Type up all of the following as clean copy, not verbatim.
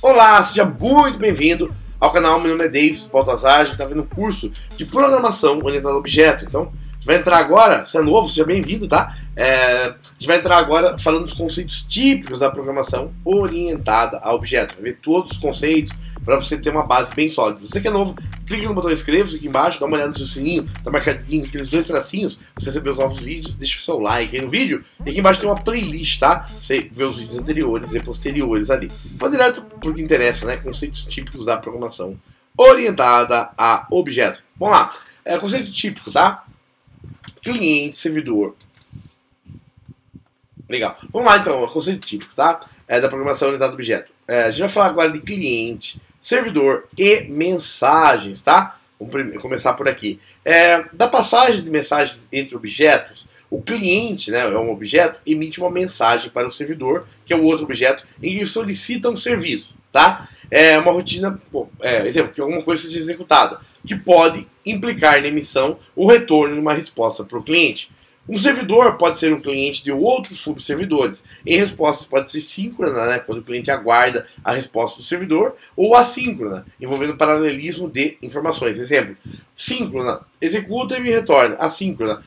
Olá, seja muito bem-vindo ao canal. Meu nome é Davis Baltazar, a gente está vendo um curso de programação orientada a objeto. Então, a gente vai entrar agora, se é novo, seja bem-vindo, tá? A gente vai entrar agora falando dos conceitos típicos da programação orientada a objetos. Vai ver todos os conceitos para você ter uma base bem sólida. Se você que é novo, clique no botão inscreva-se aqui embaixo, dá uma olhada no seu sininho, tá marcadinho aqueles dois tracinhos, pra você receber os novos vídeos, deixa o seu like aí no vídeo, e aqui embaixo tem uma playlist, tá? Você vê os vídeos anteriores e posteriores ali. Vou direto porque interessa, né? Conceitos típicos da programação orientada a objeto. Vamos lá. Conceito típico, tá? Cliente, servidor. Legal. Vamos lá então, conceito típico, tá? Da programação orientada a objeto. A gente vai falar agora de cliente, servidor e mensagens, tá? Vamos começar por aqui. Da passagem de mensagens entre objetos, o cliente, né, é um objeto, emite uma mensagem para o servidor, que é o outro objeto, em que solicita um serviço, tá? É uma rotina, exemplo, que alguma coisa seja executada, que pode implicar na emissão ou retorno de uma resposta para o cliente. Um servidor pode ser um cliente de outros subservidores. Em respostas pode ser síncrona, né, quando o cliente aguarda a resposta do servidor, ou assíncrona, envolvendo paralelismo de informações. Exemplo, síncrona, executa e me retorna. Assíncrona,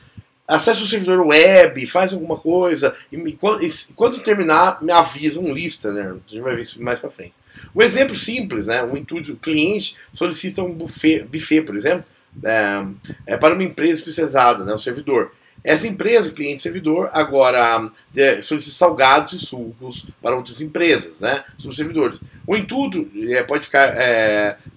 acessa o servidor web, faz alguma coisa, e quando terminar, me avisa um lista, né? A gente vai ver isso mais para frente. Um exemplo simples, né? O intuito do cliente solicita um buffet, por exemplo, para uma empresa especializada, né? Um servidor. Essa empresa, cliente-servidor, agora solicita salgados e sucos para outras empresas, né, subservidores. O intuito pode ficar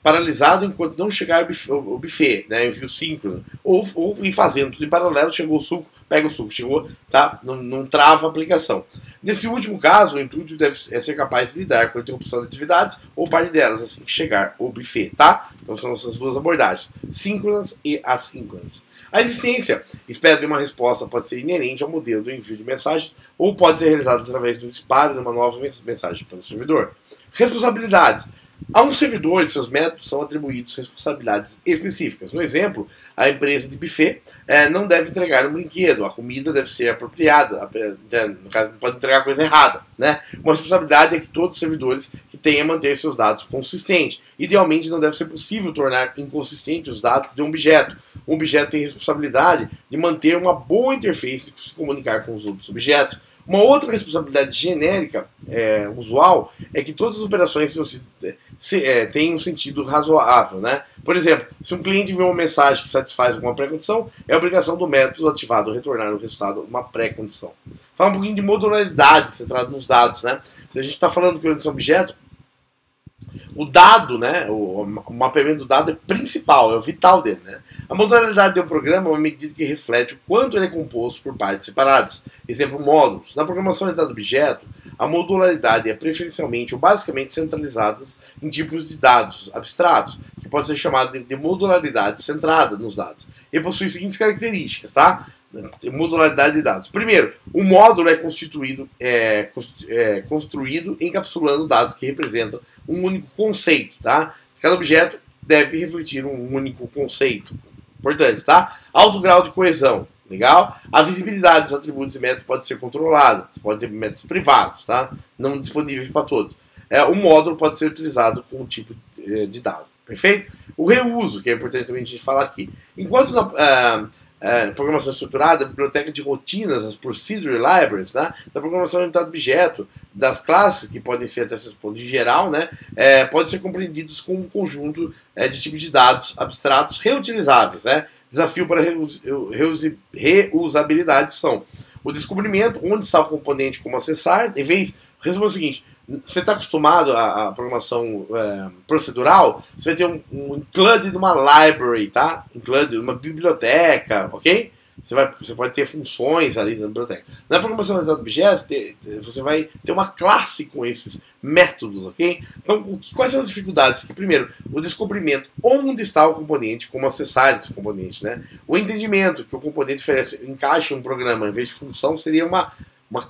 paralisado enquanto não chegar o buffet, né, envio síncrono, ou ir fazendo tudo em paralelo, chegou o suco, pega o suco, chegou, tá, não trava a aplicação. Nesse último caso, o intuito deve ser capaz de lidar com a interrupção de atividades ou parte delas assim que chegar o buffet, tá? Então são essas duas abordagens, síncronas e assíncronas. A existência espera de uma resposta pode ser inerente ao modelo do envio de mensagens ou pode ser realizada através do disparo de uma nova mensagem para o servidor. Responsabilidades. A um servidor e seus métodos são atribuídos responsabilidades específicas. No exemplo, a empresa de buffet não deve entregar um brinquedo, a comida deve ser apropriada, no caso, não pode entregar coisa errada, né? Uma responsabilidade é que todos os servidores que tenham a manter seus dados consistentes. Idealmente, não deve ser possível tornar inconsistentes os dados de um objeto. Um objeto tem responsabilidade de manter uma boa interface e se comunicar com os outros objetos. Uma outra responsabilidade genérica usual é que todas as operações tenham um sentido razoável, né? Por exemplo, se um cliente envia uma mensagem que satisfaz alguma pré-condição, é obrigação do método ativado retornar o resultado uma pré-condição. Fala um pouquinho de modularidade centrado nos dados, né? Se a gente está falando que orientação a objeto, o dado, né, o mapeamento do dado é principal, é o vital dele, né? A modularidade de um programa é uma medida que reflete o quanto ele é composto por partes separadas. Exemplo, módulos. Na programação orientada a objeto, a modularidade é preferencialmente ou basicamente centralizadas em tipos de dados abstratos, que pode ser chamado de modularidade centrada nos dados. E possui as seguintes características, tá? Modularidade de dados. Primeiro, o módulo é construído encapsulando dados que representam um único conceito, tá? Cada objeto deve refletir um único conceito. Importante, tá? Alto grau de coesão. Legal? A visibilidade dos atributos e métodos pode ser controlada. Você pode ter métodos privados, tá? Não disponíveis para todos. O módulo pode ser utilizado com um tipo de dado. Perfeito? O reuso, que é importante também a gente falar aqui. Enquanto programação estruturada, a biblioteca de rotinas, as procedure libraries, né, da programação orientada a objeto, das classes, que podem ser até certo ponto de geral, né, podem ser compreendidos como um conjunto de tipos de dados abstratos reutilizáveis. Né. Desafio para reusabilidade são o descobrimento, onde está o componente, como acessar, em vez, resumo o seguinte, você está acostumado à programação procedural, você vai ter um include de uma library, tá? Include de uma biblioteca, ok? Você pode ter funções ali na biblioteca. Na programação orientada a objetos, você vai ter uma classe com esses métodos, ok? Então, quais são as dificuldades? Primeiro, o descobrimento, onde está o componente, como acessar esse componente, né? O entendimento que o componente oferece, encaixa um programa, em vez de função, seria uma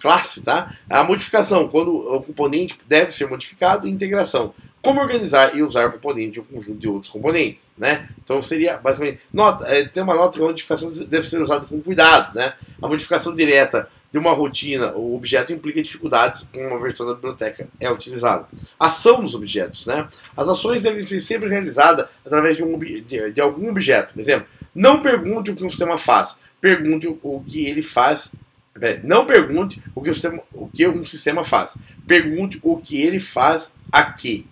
classe, tá? A modificação, quando o componente deve ser modificado, e integração. Como organizar e usar o componente de um conjunto de outros componentes, né? Então seria, basicamente, tem uma nota que a modificação deve ser usada com cuidado, né? A modificação direta de uma rotina, o objeto implica dificuldades com uma versão da biblioteca é utilizada. Ação dos objetos, né? As ações devem ser sempre realizadas através de algum objeto. Por exemplo, não pergunte o que um sistema faz, pergunte o que ele faz. Não pergunte o que um sistema faz, pergunte o que ele faz aqui.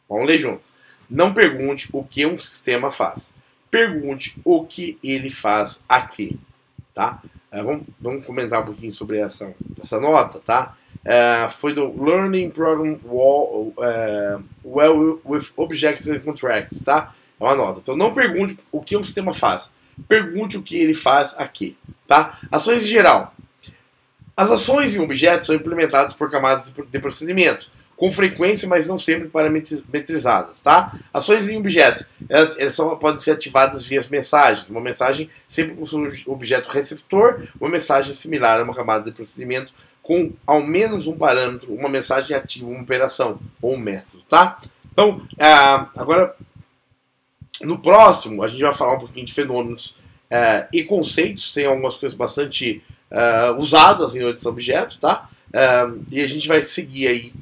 Vamos ler junto. Não pergunte o que um sistema faz, pergunte o que ele faz aqui, tá? Vamos comentar um pouquinho sobre essa nota, tá? Foi do Learning Program Well with Objects and Contracts, tá? É uma nota. Então não pergunte o que um sistema faz, pergunte o que ele faz aqui, tá? Ações em geral. As ações em objetos são implementadas por camadas de procedimento, com frequência, mas não sempre parametrizadas, tá? Ações em objetos, elas podem ser ativadas via mensagens. Uma mensagem sempre possui um objeto receptor, uma mensagem similar a uma camada de procedimento com ao menos um parâmetro, uma mensagem ativa, uma operação ou um método, tá? Então, agora, no próximo, a gente vai falar um pouquinho de fenômenos e conceitos, tem algumas coisas bastante usadas em orientação a objeto, tá? E a gente vai seguir aí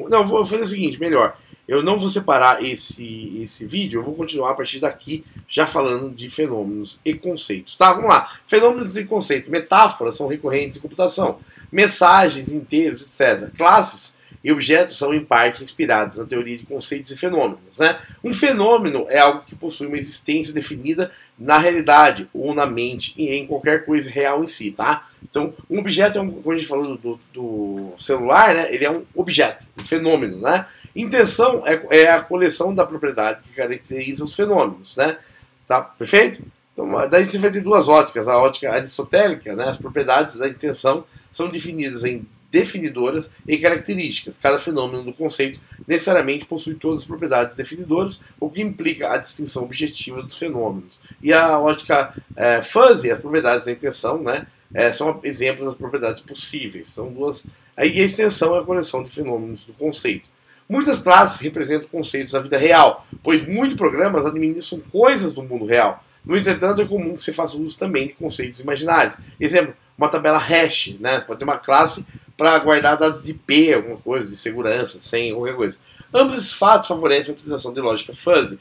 Não, vou fazer o seguinte, melhor. Eu não vou separar esse vídeo, eu vou continuar a partir daqui, já falando de fenômenos e conceitos. Tá, vamos lá. Fenômenos e conceitos. Metáforas são recorrentes em computação. Mensagens, inteiros, etc. Classes e objetos são, em parte, inspirados na teoria de conceitos e fenômenos, né? Um fenômeno é algo que possui uma existência definida na realidade, ou na mente, e em qualquer coisa real em si, tá? Então, um objeto, como a gente falou do celular, né? Ele é um objeto, um fenômeno, né? Intenção é a coleção da propriedade que caracteriza os fenômenos, né? Tá? Perfeito? Então, daí você vai ter duas óticas. A ótica aristotélica, né? As propriedades da intenção são definidas em definidoras e características. Cada fenômeno do conceito necessariamente possui todas as propriedades definidoras, o que implica a distinção objetiva dos fenômenos. E a ótica fuzzy, as propriedades da intenção, né? São exemplos das propriedades possíveis. São duas. Aí a extensão é a coleção de fenômenos do conceito. Muitas classes representam conceitos da vida real, pois muitos programas administram coisas do mundo real. No entretanto, é comum que se faça uso também de conceitos imaginários. Exemplo, uma tabela hash, né? Você pode ter uma classe para guardar dados de IP, alguma coisa, de segurança, senha, qualquer coisa. Ambos esses fatos favorecem a utilização de lógica fuzzy,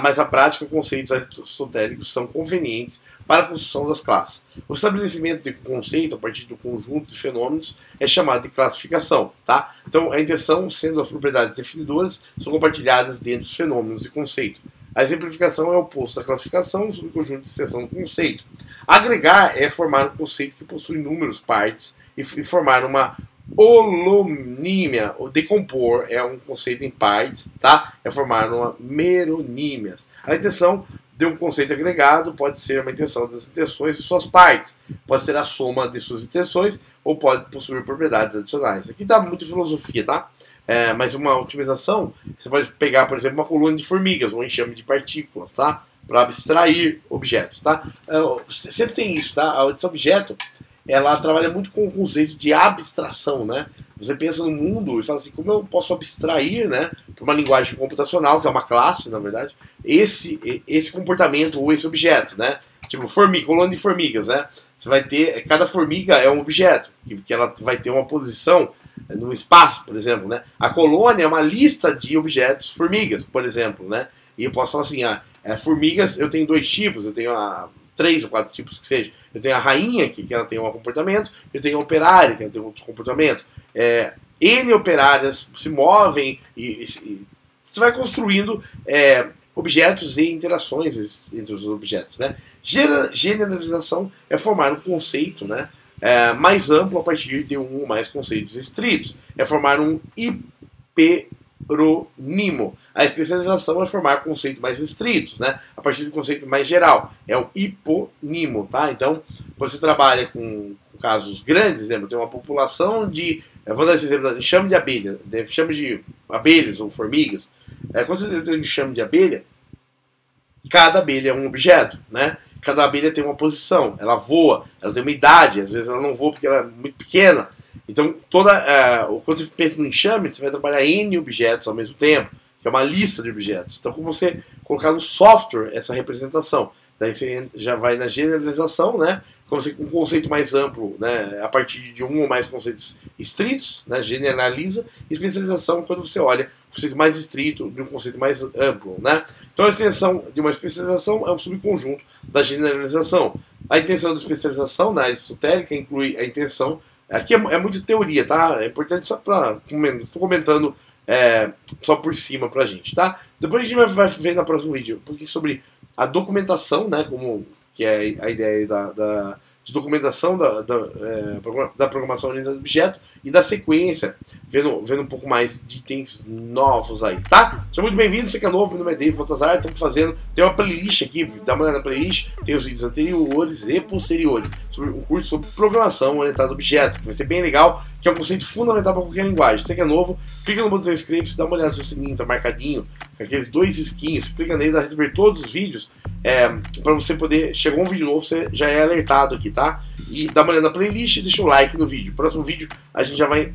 mas na prática, conceitos aristotélicos são convenientes para a construção das classes. O estabelecimento de conceito a partir do conjunto de fenômenos é chamado de classificação, tá? Então, a intenção, sendo as propriedades definidoras, são compartilhadas dentro dos fenômenos de conceito. A exemplificação é o oposto da classificação sobre o conjunto de extensão do conceito. Agregar é formar um conceito que possui inúmeras partes e formar uma holonímia. O decompor é um conceito em partes, tá? É formar uma meronímias. A intenção de um conceito agregado pode ser uma intenção das intenções de suas partes, pode ser a soma de suas intenções ou pode possuir propriedades adicionais. Aqui dá muita filosofia, tá? Mas uma otimização, você pode pegar, por exemplo, uma coluna de formigas, um enxame de partículas, tá? Para abstrair objetos, tá? Sempre tem isso, tá? A orientação a objeto, ela trabalha muito com o conceito de abstração, né? Você pensa no mundo e fala assim, como eu posso abstrair, né, para uma linguagem computacional, que é uma classe, na verdade, esse comportamento ou esse objeto, né? Tipo, coluna de formigas, né? Você vai ter, cada formiga é um objeto, que ela vai ter uma posição no espaço, por exemplo, né? A colônia é uma lista de objetos formigas, por exemplo, né? E eu posso falar assim, formigas, eu tenho dois tipos, eu tenho 3 ou 4 tipos que seja. Eu tenho a rainha, que ela tem um comportamento, eu tenho a operária, que ela tem outro comportamento. N operárias se movem e você vai construindo objetos e interações entre os objetos, né? Generalização é formar um conceito, né, mais amplo a partir de um ou mais conceitos estritos. É formar um hiperônimo. A especialização é formar conceitos mais restritos, né, a partir de um conceito mais geral. É um hiponimo, tá? Então, quando você trabalha com casos grandes, exemplo, tem uma população de, vou dar esse exemplo, enxame de abelha, enxame de abelhas ou formigas. Quando você tem um enxame de abelha, cada abelha é um objeto, né? Cada abelha tem uma posição, ela voa, ela tem uma idade, às vezes ela não voa porque ela é muito pequena. Então, quando você pensa no enxame, você vai trabalhar N objetos ao mesmo tempo, que é uma lista de objetos. Então, como você colocar no software essa representação. daí você já vai na generalização, né? Um conceito mais amplo, né? A partir de um ou mais conceitos estritos, né? Generaliza. Especialização quando você olha um conceito mais estrito de um conceito mais amplo, né? Então a extensão de uma especialização é um subconjunto da generalização. A intenção da especialização na área aristotélica inclui a intenção. Aqui é muita teoria, tá? É importante só para. Estou comentando só por cima pra gente, tá? Depois a gente vai ver no próximo vídeo um pouquinho sobre a documentação, né? Que é a ideia de documentação da programação orientada a objeto e da sequência, vendo um pouco mais de itens novos aí, tá? Seja muito bem-vindo, você que é novo, meu nome é Dave Baltazar, estamos fazendo, tem uma playlist aqui, dá uma olhada na playlist, tem os vídeos anteriores e posteriores, sobre um curso sobre programação orientada a objeto, que vai ser bem legal, que é um conceito fundamental para qualquer linguagem. Você que é novo, clica no botão inscreve-se, dá uma olhada no seu sininho, tá marcadinho, com aqueles 2 isquinhos, clica nele, dá receber todos os vídeos, para você poder, chegou um vídeo novo, você já é alertado aqui, tá? E dá uma olhada na playlist e deixa o like no vídeo. Próximo vídeo a gente já vai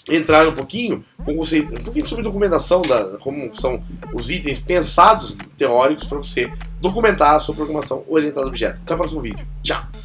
entrar um pouquinho com o conceito, um pouquinho sobre documentação, como são os itens pensados teóricos para você documentar a sua programação orientada a objeto. Até o próximo vídeo. Tchau!